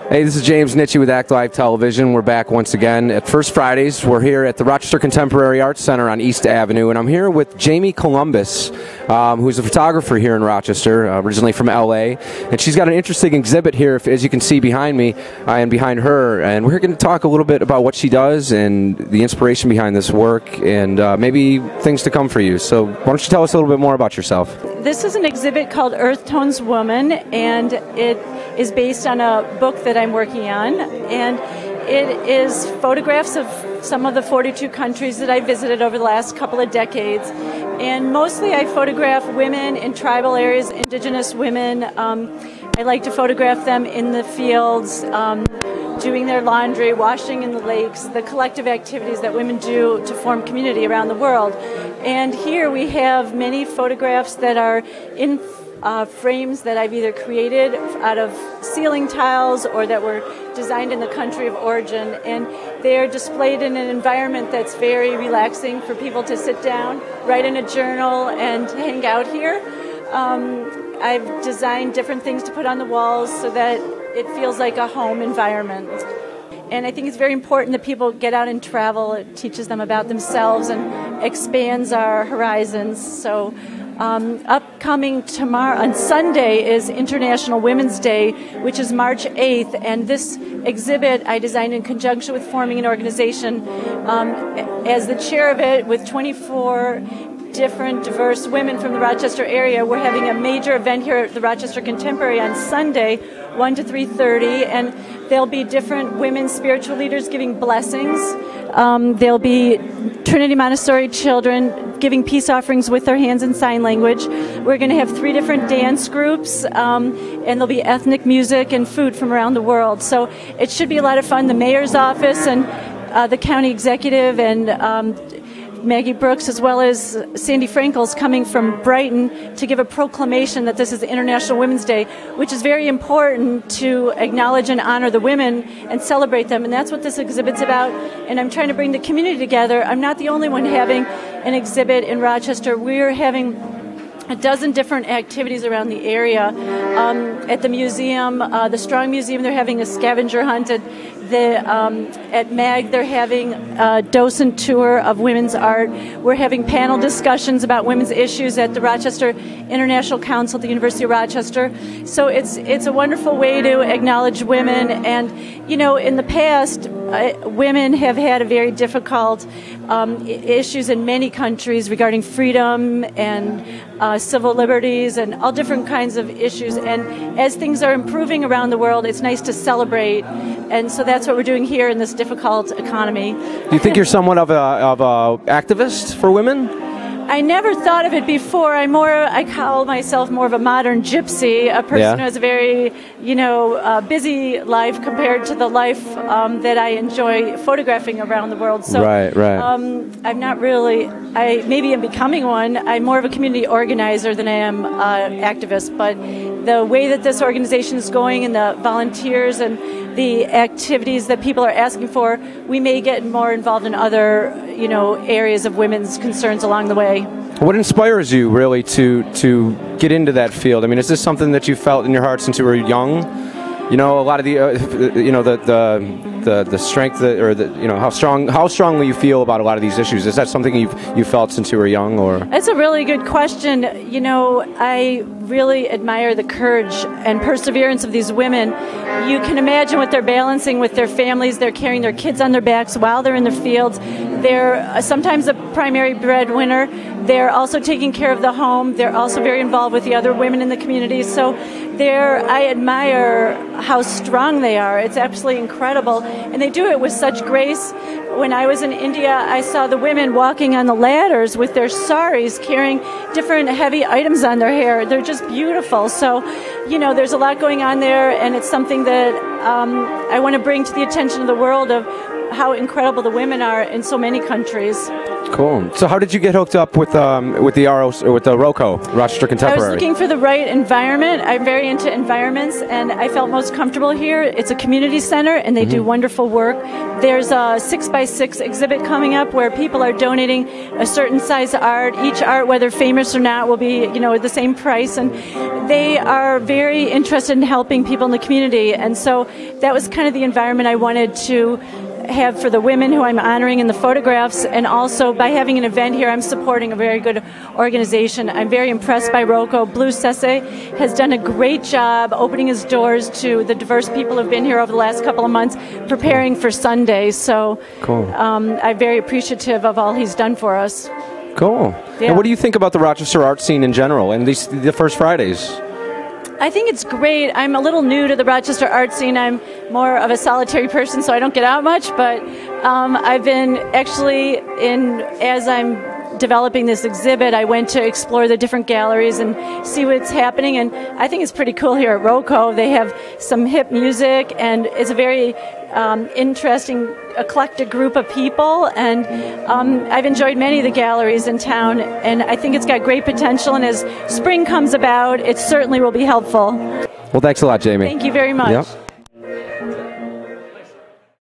Hey, this is James Nitchie with Act Live Television. We're back once again at First Fridays. We're here at the Rochester Contemporary Art Center on East Avenue, and I'm here with Jamie Columbus, who's a photographer here in Rochester, originally from LA, and she's got an interesting exhibit here, as you can see behind me and behind her, and we're going to talk a little bit about what she does and the inspiration behind this work and maybe things to come for you. So why don't you tell us a little bit more about yourself? This is an exhibit called Earth Tones Woman, and it is based on a book that I'm working on, and it is photographs of some of the 42 countries that I visited over the last couple of decades. And mostly I photograph women in tribal areas, indigenous women. I like to photograph them in the fields, doing their laundry, washing in the lakes, the collective activities that women do to form community around the world. And here we have many photographs that are in frames that I've either created out of ceiling tiles or that were designed in the country of origin, and they're displayed in an environment that's very relaxing for people to sit down, write in a journal, and hang out here. I've designed different things to put on the walls so that it feels like a home environment. And I think it's very important that people get out and travel. It teaches them about themselves and expands our horizons. So upcoming tomorrow, on Sunday, is International Women's Day, which is March 8th, and this exhibit I designed in conjunction with forming an organization as the chair of it with 24 different diverse women from the Rochester area. We're having a major event here at the Rochester Contemporary on Sunday, 1 to 3:30, and there'll be different women spiritual leaders giving blessings. There'll be Trinity Montessori children giving peace offerings with their hands in sign language. We're going to have 3 different dance groups, and there'll be ethnic music and food from around the world. So it should be a lot of fun. The mayor's office and the county executive and Maggie Brooks, as well as Sandy Frankel's coming from Brighton to give a proclamation that this is International Women's Day, which is very important to acknowledge and honor the women and celebrate them. And that's what this exhibit's about. And I'm trying to bring the community together. I'm not the only one having an exhibit in Rochester. We're having a dozen different activities around the area. At the museum, the Strong Museum, they're having a scavenger hunt. At MAG, they're having a docent tour of women's art. We're having panel discussions about women's issues at the Rochester International Council at the University of Rochester. So it's a wonderful way to acknowledge women. And, you know, in the past, women have had a very difficult issues in many countries regarding freedom and civil liberties and all different kinds of issues. And as things are improving around the world, it's nice to celebrate. And so that's what we're doing here in this difficult economy. Do you think you're somewhat of a activist for women? I never thought of it before. I call myself more of a modern gypsy, a person who has a very, busy life compared to the life that I enjoy photographing around the world. So, right. I'm not really. Maybe I'm becoming one. I'm more of a community organizer than I am activist. But the way that this organization is going and the volunteers and the activities that people are asking for, we may get more involved in other, areas of women's concerns along the way. What inspires you really to get into that field? I mean, is this something that you felt in your heart since you were young? You know, a lot of the the strength how strongly you feel about a lot of these issues. Is that something you felt since you were young, or? That's a really good question. You know, I really admire the courage and perseverance of these women. You can imagine what they're balancing with their families. They're carrying their kids on their backs while they're in the fields. They're sometimes the primary breadwinner. They're also taking care of the home. They're also very involved with the other women in the community. So I admire how strong they are. It's absolutely incredible. And they do it with such grace. When I was in India, I saw the women walking on the ladders with their saris, carrying different heavy items on their hair. They're just beautiful. So, there's a lot going on there, and it's something that I want to bring to the attention of the world of how incredible the women are in so many countries. Cool. So how did you get hooked up with the ROCO, Rochester I Contemporary? was looking for the right environment. I'm very into environments, and I felt most comfortable here. It's a community center, and they do wonderful work. There's a 6x6 exhibit coming up where people are donating a certain size art. Each art, whether famous or not, will be, the same price, and they are very interested in helping people in the community. And so that was kind of the environment I wanted to have for the women who I'm honoring in the photographs, and also by having an event here, I'm supporting a very good organization. I'm very impressed by ROCO. Blue Sese has done a great job opening his doors to the diverse people who've been here over the last couple of months, preparing for Sunday. So cool. I'm very appreciative of all he's done for us. Cool. Yeah. And what do you think about the Rochester art scene in general and the First Fridays? I think it's great. I'm a little new to the Rochester art scene. I'm more of a solitary person, so I don't get out much. But I've been actually as I'm developing this exhibit, I went to explore the different galleries and see what's happening. And I think it's pretty cool here at ROCO. They have some hip music, and it's a very interesting, eclectic group of people. And I've enjoyed many of the galleries in town, and I think it's got great potential. And as spring comes about, it certainly will be helpful. Well, thanks a lot, Jamie. Thank you very much. Yep.